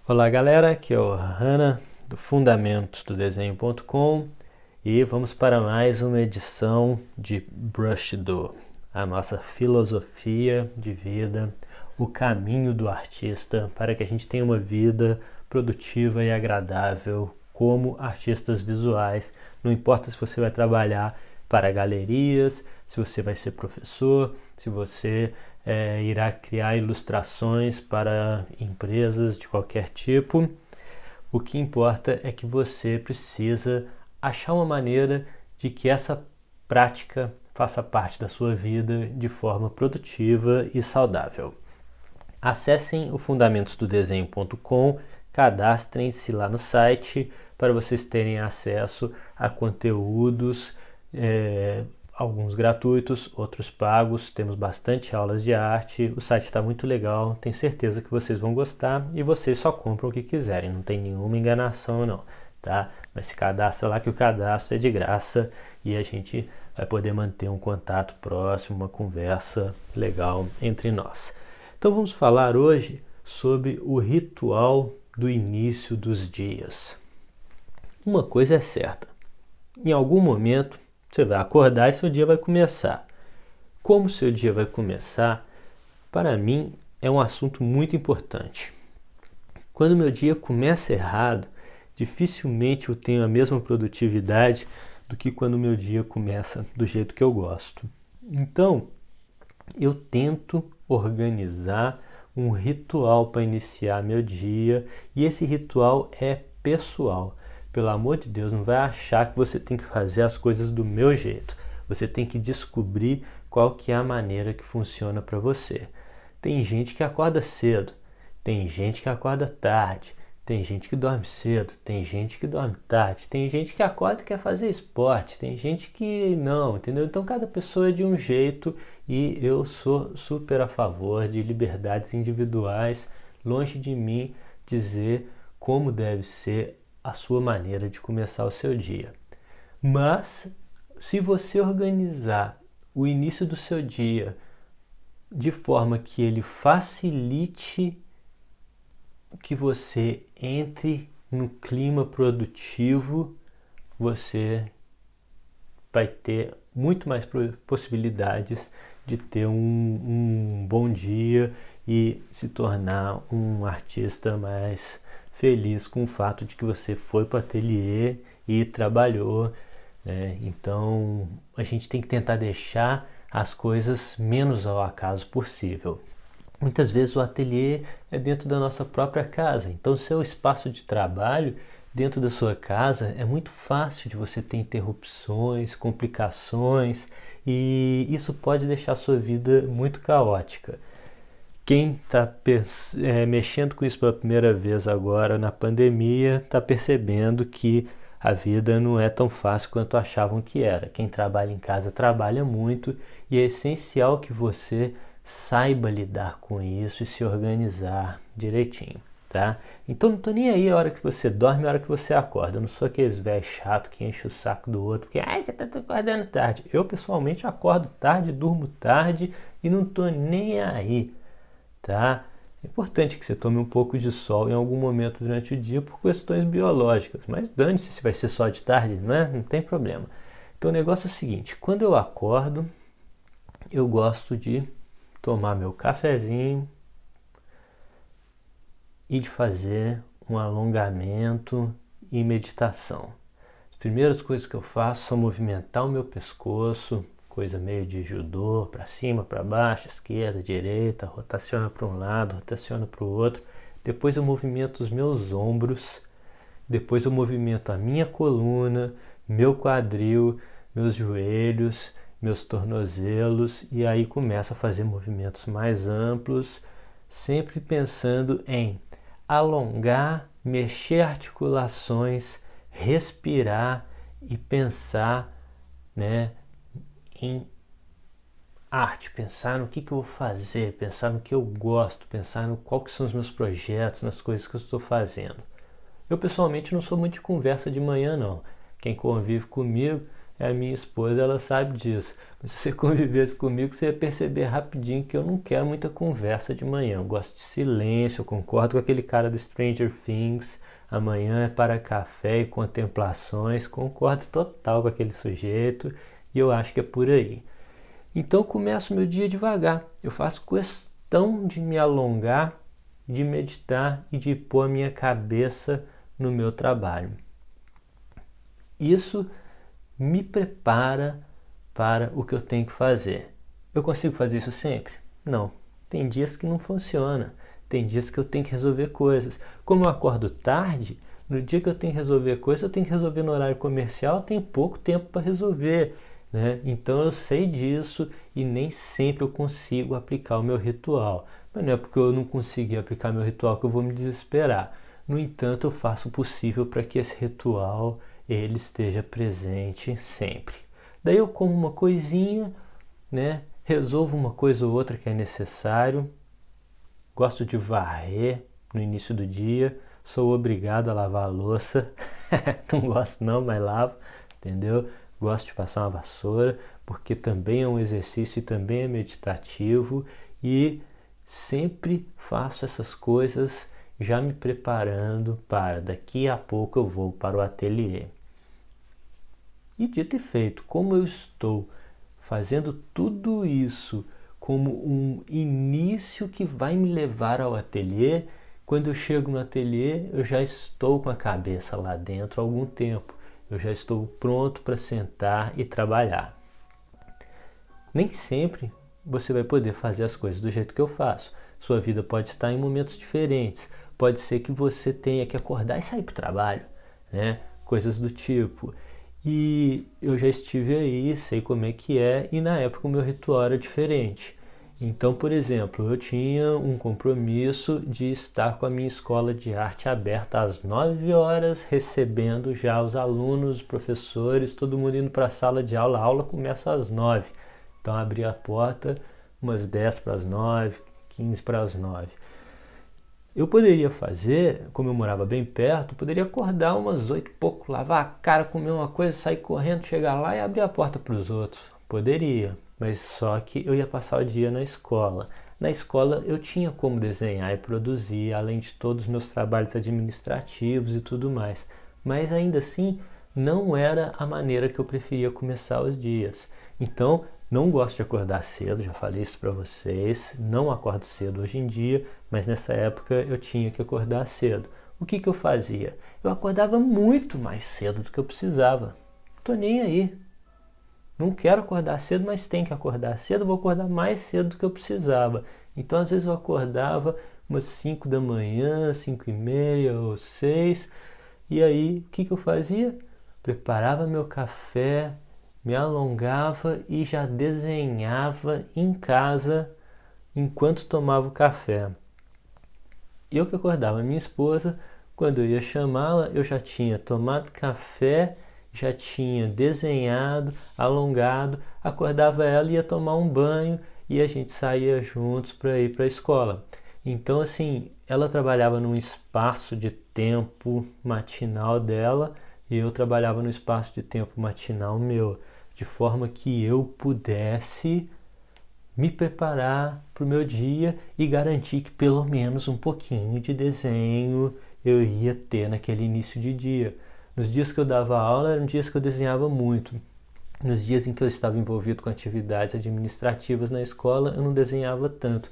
Olá galera, aqui é o Hanna do Fundamentos do Desenho.com e vamos para mais uma edição de Brushdo, a nossa filosofia de vida, o caminho do artista para que a gente tenha uma vida produtiva e agradável como artistas visuais. Não importa se você vai trabalhar para galerias, se você vai ser professor, se você irá criar ilustrações para empresas de qualquer tipo. O que importa é que você precisa achar uma maneira de que essa prática faça parte da sua vida de forma produtiva e saudável. Acessem o fundamentosdodesenho.com, cadastrem-se lá no site para vocês terem acesso a conteúdos, alguns gratuitos, outros pagos. Temos bastante aulas de arte, o site está muito legal, tenho certeza que vocês vão gostar e vocês só compram o que quiserem, não tem nenhuma enganação não, tá? Mas se cadastra lá que o cadastro é de graça e a gente vai poder manter um contato próximo, uma conversa legal entre nós. Então vamos falar hoje sobre o ritual do início dos dias. Uma coisa é certa, em algum momento você vai acordar e seu dia vai começar. Como seu dia vai começar, para mim, é um assunto muito importante. Quando meu dia começa errado, dificilmente eu tenho a mesma produtividade do que quando meu dia começa do jeito que eu gosto. Então, eu tento organizar um ritual para iniciar meu dia e esse ritual é pessoal. Pelo amor de Deus, não vai achar que você tem que fazer as coisas do meu jeito. Você tem que descobrir qual que é a maneira que funciona para você. Tem gente que acorda cedo, tem gente que acorda tarde, tem gente que dorme cedo, tem gente que dorme tarde, tem gente que acorda e quer fazer esporte, tem gente que não, entendeu? Então cada pessoa é de um jeito e eu sou super a favor de liberdades individuais, longe de mim dizer como deve ser a sua maneira de começar o seu dia. Mas se você organizar o início do seu dia de forma que ele facilite que você entre no clima produtivo, você vai ter muito mais possibilidades de ter um bom dia e se tornar um artista mais feliz com o fato de que você foi para o ateliê e trabalhou, né? Então a gente tem que tentar deixar as coisas menos ao acaso possível. Muitas vezes o ateliê é dentro da nossa própria casa, então seu espaço de trabalho dentro da sua casa é muito fácil de você ter interrupções, complicações e isso pode deixar a sua vida muito caótica. Quem está mexendo com isso pela primeira vez agora na pandemia está percebendo que a vida não é tão fácil quanto achavam que era. Quem trabalha em casa trabalha muito e é essencial que você saiba lidar com isso e se organizar direitinho, tá? Então não tô nem aí a hora que você dorme e a hora que você acorda. Eu não sou aqueles velhos chato que enche o saco do outro, porque você tá acordando tarde. Eu pessoalmente acordo tarde, durmo tarde e não tô nem aí, tá? É importante que você tome um pouco de sol em algum momento durante o dia por questões biológicas, mas dane-se se vai ser só de tarde, não é? Não tem problema. Então o negócio é o seguinte, quando eu acordo, eu gosto de tomar meu cafezinho e de fazer um alongamento e meditação. As primeiras coisas que eu faço são movimentar o meu pescoço, coisa meio de judô, para cima, para baixo, esquerda, direita, rotaciona para um lado, rotaciona para o outro. Depois eu movimento os meus ombros, depois eu movimento a minha coluna, meu quadril, meus joelhos, meus tornozelos e aí começo a fazer movimentos mais amplos, sempre pensando em alongar, mexer articulações, respirar e pensar, né, em arte, pensar no que eu vou fazer, pensar no que eu gosto, pensar no qual que são os meus projetos, nas coisas que eu estou fazendo. Eu pessoalmente não sou muito de conversa de manhã não. Quem convive comigo é a minha esposa, ela sabe disso. Mas se você convivesse comigo, você ia perceber rapidinho que eu não quero muita conversa de manhã. Eu gosto de silêncio, eu concordo com aquele cara do Stranger Things. Amanhã é para café e contemplações. Concordo total com aquele sujeito e eu acho que é por aí. Então eu começo meu dia devagar. Eu faço questão de me alongar, de meditar e de pôr a minha cabeça no meu trabalho. Isso me prepara para o que eu tenho que fazer. Eu consigo fazer isso sempre? Não. Tem dias que não funciona. Tem dias que eu tenho que resolver coisas. Como eu acordo tarde, no dia que eu tenho que resolver coisas, eu tenho que resolver no horário comercial, eu tenho pouco tempo para resolver, né? Então eu sei disso e nem sempre eu consigo aplicar o meu ritual. Mas não é porque eu não consegui aplicar meu ritual que eu vou me desesperar. No entanto, eu faço o possível para que esse ritual ele esteja presente sempre. Daí eu como uma coisinha, né? Resolvo uma coisa ou outra que é necessário. Gosto de varrer no início do dia. Sou obrigado a lavar a louça. Não gosto não, mas lavo, entendeu? Gosto de passar uma vassoura, porque também é um exercício e também é meditativo. E sempre faço essas coisas já me preparando para daqui a pouco eu vou para o ateliê. E dito e feito, como eu estou fazendo tudo isso como um início que vai me levar ao ateliê, quando eu chego no ateliê, eu já estou com a cabeça lá dentro há algum tempo. Eu já estou pronto para sentar e trabalhar. Nem sempre você vai poder fazer as coisas do jeito que eu faço. Sua vida pode estar em momentos diferentes. Pode ser que você tenha que acordar e sair para o trabalho, né? Coisas do tipo. E eu já estive aí, sei como é que é, e na época o meu ritual era diferente. Então, por exemplo, eu tinha um compromisso de estar com a minha escola de arte aberta às 9 horas, recebendo já os alunos, os professores, todo mundo indo para a sala de aula. A aula começa às 9. Então, abri a porta umas 10 para as 9, 15 para as 9. Eu poderia fazer, como eu morava bem perto, poderia acordar umas 8 e pouco, lavar a cara, comer uma coisa, sair correndo, chegar lá e abrir a porta para os outros. Poderia, mas só que eu ia passar o dia na escola. Na escola eu tinha como desenhar e produzir, além de todos os meus trabalhos administrativos e tudo mais. Mas ainda assim, não era a maneira que eu preferia começar os dias. Então, não gosto de acordar cedo, já falei isso para vocês, não acordo cedo hoje em dia, mas nessa época eu tinha que acordar cedo. O que eu fazia? Eu acordava muito mais cedo do que eu precisava. Tô nem aí. Não quero acordar cedo, mas tem que acordar cedo, vou acordar mais cedo do que eu precisava. Então às vezes eu acordava umas 5 da manhã, 5 e meia ou 6, e aí o que eu fazia? Preparava meu café, me alongava e já desenhava em casa enquanto tomava o café. Eu que acordava minha esposa, quando eu ia chamá-la, eu já tinha tomado café, já tinha desenhado, alongado, acordava ela e ia tomar um banho e a gente saía juntos para ir para a escola. Então, assim, ela trabalhava num espaço de tempo matinal dela e eu trabalhava no espaço de tempo matinal meu, de forma que eu pudesse me preparar para o meu dia e garantir que pelo menos um pouquinho de desenho eu ia ter naquele início de dia. Nos dias que eu dava aula, eram dias que eu desenhava muito. Nos dias em que eu estava envolvido com atividades administrativas na escola, eu não desenhava tanto.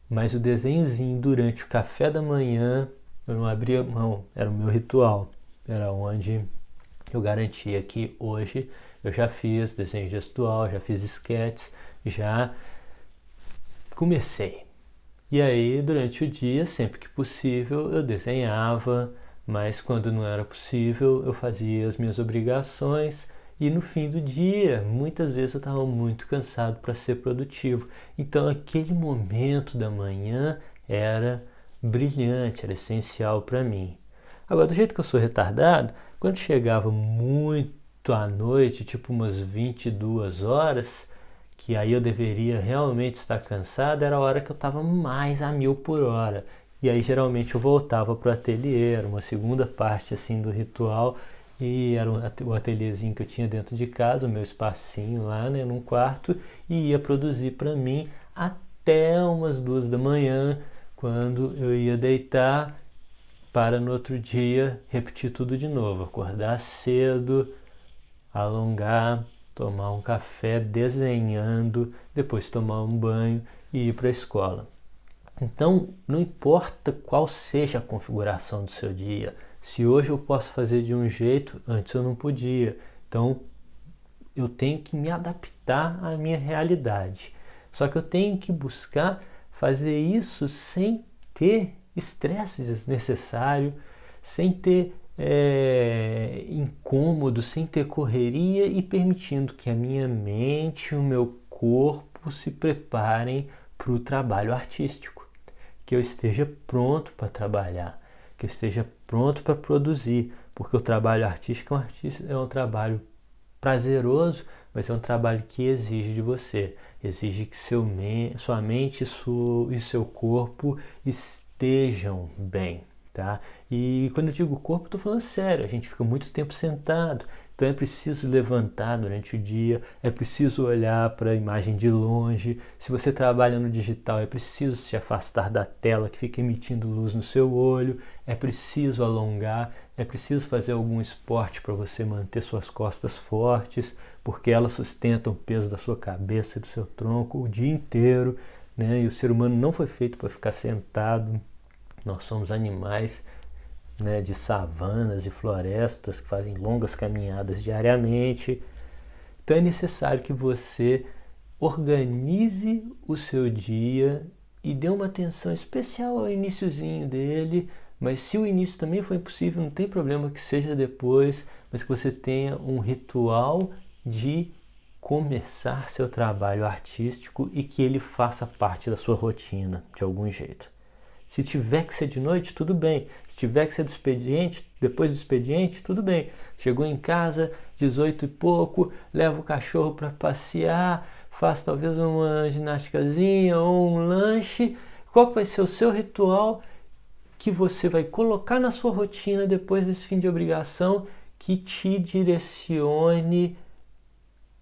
Mas o desenhozinho durante o café da manhã, eu não abria mão, era o meu ritual. Era onde eu garantia que hoje eu já fiz desenho gestual, já fiz esquetes, já comecei. E aí, durante o dia, sempre que possível, eu desenhava, mas quando não era possível, eu fazia as minhas obrigações e no fim do dia, muitas vezes eu estava muito cansado para ser produtivo. Então, aquele momento da manhã era brilhante, era essencial para mim. Agora, do jeito que eu sou retardado, quando chegava muito à noite, tipo umas 22 horas, que aí eu deveria realmente estar cansado, era a hora que eu estava mais a 1000 por hora. E aí geralmente eu voltava para o ateliê, era uma segunda parte assim do ritual, e era o ateliêzinho que eu tinha dentro de casa, o meu espacinho lá, né, num quarto, e ia produzir para mim até umas 2 da manhã, quando eu ia deitar, para no outro dia repetir tudo de novo, acordar cedo, alongar, tomar um café desenhando, depois tomar um banho e ir para a escola. Então, não importa qual seja a configuração do seu dia, se hoje eu posso fazer de um jeito, antes eu não podia. Então, eu tenho que me adaptar à minha realidade. Só que eu tenho que buscar fazer isso sem ter estresse desnecessário, sem ter incômodo, sem ter correria e permitindo que a minha mente e o meu corpo se preparem para o trabalho artístico. Que eu esteja pronto para trabalhar, que eu esteja pronto para produzir, porque o trabalho artístico é um trabalho prazeroso, mas é um trabalho que exige de você, exige que sua mente e seu corpo estejam bem, tá? E quando eu digo corpo, estou falando sério, a gente fica muito tempo sentado, então é preciso levantar durante o dia, é preciso olhar para a imagem de longe. Se você trabalha no digital, é preciso se afastar da tela que fica emitindo luz no seu olho, é preciso alongar, é preciso fazer algum esporte para você manter suas costas fortes, porque elas sustentam o peso da sua cabeça e do seu tronco o dia inteiro, né? E o ser humano não foi feito para ficar sentado. Nós somos animais, né, de savanas e florestas que fazem longas caminhadas diariamente. Então é necessário que você organize o seu dia e dê uma atenção especial ao iniciozinho dele, mas se o início também for impossível, não tem problema que seja depois, mas que você tenha um ritual de começar seu trabalho artístico e que ele faça parte da sua rotina de algum jeito. Se tiver que ser de noite, tudo bem. Se tiver que ser do expediente, depois do expediente, tudo bem. Chegou em casa, 18 e pouco, leva o cachorro para passear, faz talvez uma ginástica ou um lanche. Qual vai ser o seu ritual que você vai colocar na sua rotina depois desse fim de obrigação que te direcione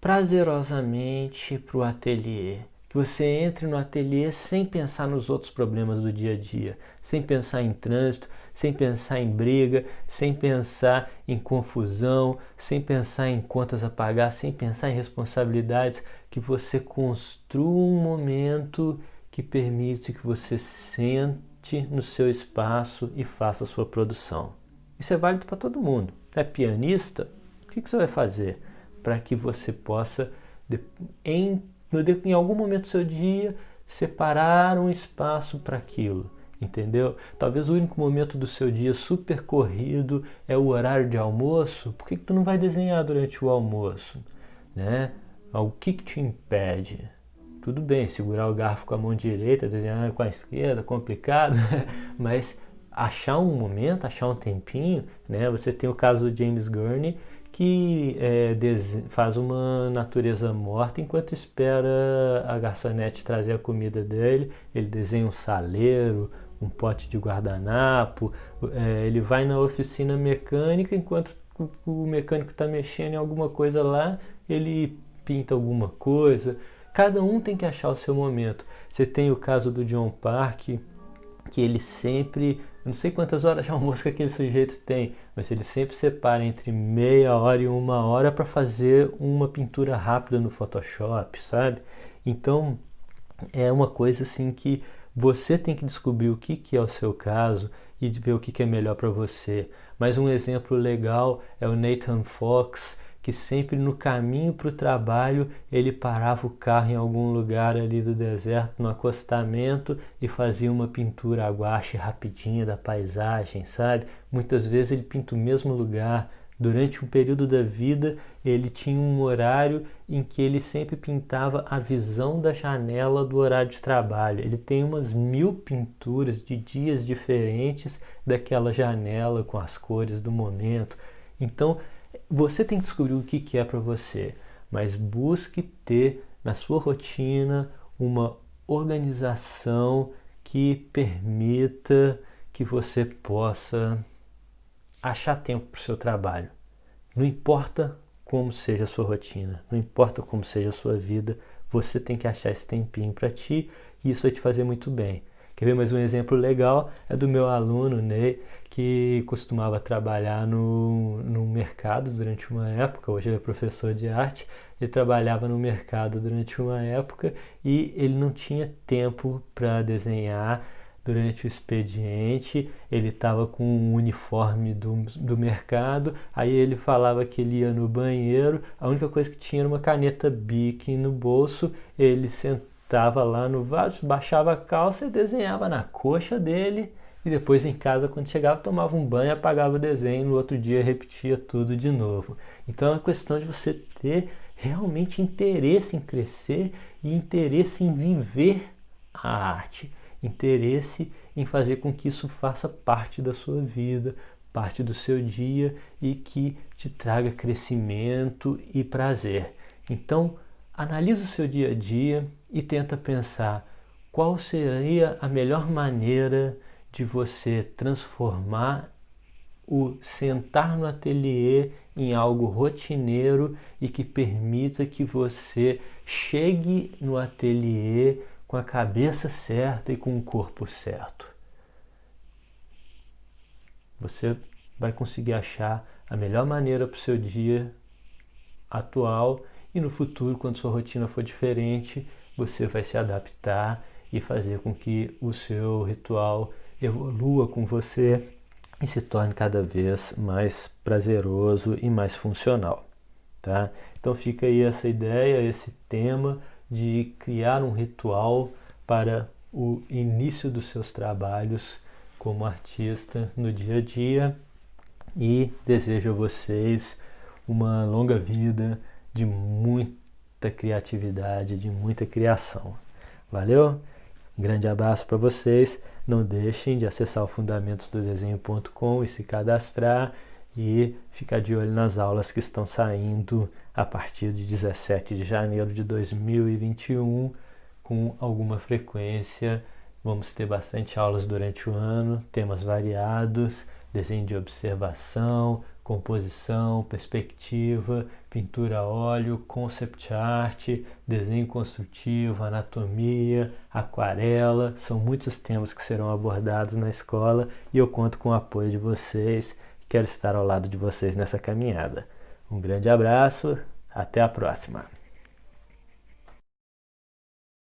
prazerosamente para o ateliê? Que você entre no ateliê sem pensar nos outros problemas do dia a dia, sem pensar em trânsito, sem pensar em briga, sem pensar em confusão, sem pensar em contas a pagar, sem pensar em responsabilidades, que você construa um momento que permite que você sente no seu espaço e faça a sua produção. Isso é válido para todo mundo. É pianista? O que você vai fazer para que você possa, em algum momento do seu dia, separar um espaço para aquilo, entendeu? Talvez o único momento do seu dia super corrido é o horário de almoço. Por que tu não vai desenhar durante o almoço, né? O que te impede? Tudo bem, segurar o garfo com a mão direita, desenhar com a esquerda, complicado, mas achar um momento, achar um tempinho, né? Você tem o caso do James Gurney, que faz uma natureza morta enquanto espera a garçonete trazer a comida dele. Ele desenha um saleiro, um pote de guardanapo, ele vai na oficina mecânica, enquanto o mecânico está mexendo em alguma coisa lá, ele pinta alguma coisa. Cada um tem que achar o seu momento. Você tem o caso do John Park, que ele sempre, não sei quantas horas de almoço que aquele sujeito tem, mas ele sempre separa entre meia hora e 1 hora para fazer uma pintura rápida no Photoshop, sabe? Então, é uma coisa assim que você tem que descobrir o que é o seu caso e ver o que é melhor para você. Mas um exemplo legal é o Nathan Fox, que sempre no caminho para o trabalho ele parava o carro em algum lugar ali do deserto, no acostamento, e fazia uma pintura a guache rapidinha da paisagem, sabe? Muitas vezes ele pinta o mesmo lugar. Durante um período da vida, ele tinha um horário em que ele sempre pintava a visão da janela do horário de trabalho. Ele tem umas 1000 pinturas de dias diferentes daquela janela com as cores do momento. Então, você tem que descobrir o que é para você, mas busque ter na sua rotina uma organização que permita que você possa achar tempo para o seu trabalho, Não importa como seja a sua rotina, não importa como seja a sua vida, você tem que achar esse tempinho para ti e isso vai te fazer muito bem. Quer ver mais um exemplo legal? É do meu aluno, Ney, que costumava trabalhar no mercado durante uma época. Hoje ele é professor de arte. Ele trabalhava no mercado durante uma época e ele não tinha tempo para desenhar durante o expediente. Ele estava com um uniforme do mercado, aí ele falava que ele ia no banheiro, a única coisa que tinha era uma caneta Bic no bolso. Ele sentava lá no vaso, baixava a calça e desenhava na coxa dele, e depois em casa, quando chegava, tomava um banho, apagava o desenho, no outro dia repetia tudo de novo. Então é uma questão de você ter realmente interesse em crescer e interesse em viver a arte, interesse em fazer com que isso faça parte da sua vida, parte do seu dia e que te traga crescimento e prazer. Então, analisa o seu dia a dia e tenta pensar qual seria a melhor maneira de você transformar o sentar no ateliê em algo rotineiro e que permita que você chegue no ateliê com a cabeça certa e com o corpo certo. Você vai conseguir achar a melhor maneira para o seu dia atual e no futuro, quando sua rotina for diferente, você vai se adaptar e fazer com que o seu ritual evolua com você e se torne cada vez mais prazeroso e mais funcional, tá? Então fica aí essa ideia, esse tema de criar um ritual para o início dos seus trabalhos como artista no dia a dia e desejo a vocês uma longa vida de muita criatividade, de muita criação. Valeu? Um grande abraço para vocês. Não deixem de acessar o fundamentosdodesenho.com e se cadastrar e ficar de olho nas aulas que estão saindo a partir de 17 de janeiro de 2021 com alguma frequência. Vamos ter bastante aulas durante o ano, temas variados, desenho de observação, composição, perspectiva, pintura a óleo, concept art, desenho construtivo, anatomia, aquarela. São muitos temas que serão abordados na escola e eu conto com o apoio de vocês. Quero estar ao lado de vocês nessa caminhada. Um grande abraço, até a próxima!